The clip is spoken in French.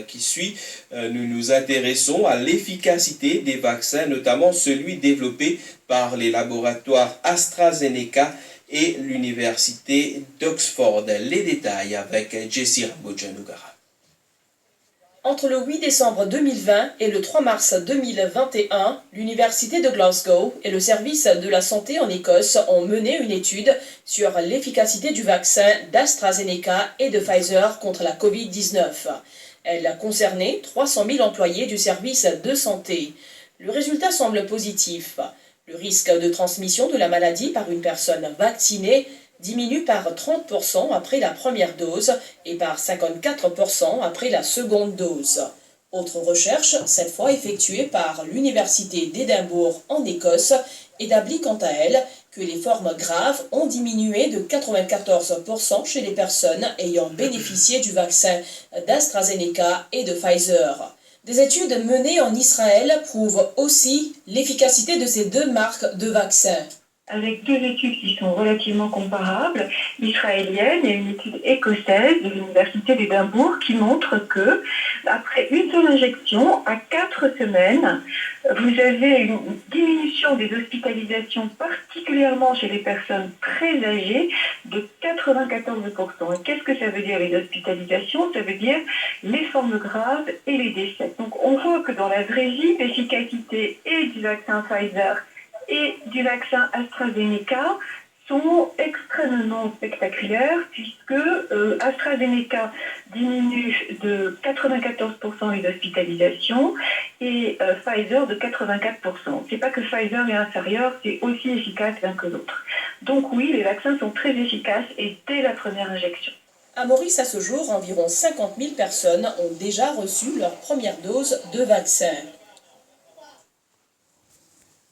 Qui suit, nous nous intéressons à l'efficacité des vaccins, notamment celui développé par les laboratoires AstraZeneca et l'université d'Oxford. Les détails avec Jessie Rambo-Djanugara. Entre le 8 décembre 2020 et le 3 mars 2021, l'Université de Glasgow et le service de la santé en Écosse ont mené une étude sur l'efficacité du vaccin d'AstraZeneca et de Pfizer contre la Covid-19. Elle a concerné 300 000 employés du service de santé. Le résultat semble positif. Le risque de transmission de la maladie par une personne vaccinée diminue par 30% après la première dose et par 54% après la seconde dose. Autre recherche, cette fois effectuée par l'Université d'Édimbourg en Écosse, établit quant à elle que les formes graves ont diminué de 94% chez les personnes ayant bénéficié du vaccin d'AstraZeneca et de Pfizer. Des études menées en Israël prouvent aussi l'efficacité de ces deux marques de vaccins. Avec deux études qui sont relativement comparables, israélienne et une étude écossaise de l'Université d'Édimbourg qui montre que, après une seule injection, à 4 semaines, vous avez une diminution des hospitalisations, particulièrement chez les personnes très âgées, de 94%. Et qu'est-ce que ça veut dire les hospitalisations? Ça veut dire les formes graves et les décès. Donc on voit que dans la vraie vie, l'efficacité et du vaccin Pfizer et du vaccin AstraZeneca sont extrêmement spectaculaires puisque AstraZeneca diminue de 94% les hospitalisations et Pfizer de 84%. C'est pas que Pfizer est inférieur, c'est aussi efficace l'un que l'autre. Donc oui, les vaccins sont très efficaces et dès la première injection. À Maurice, à ce jour, environ 50 000 personnes ont déjà reçu leur première dose de vaccin.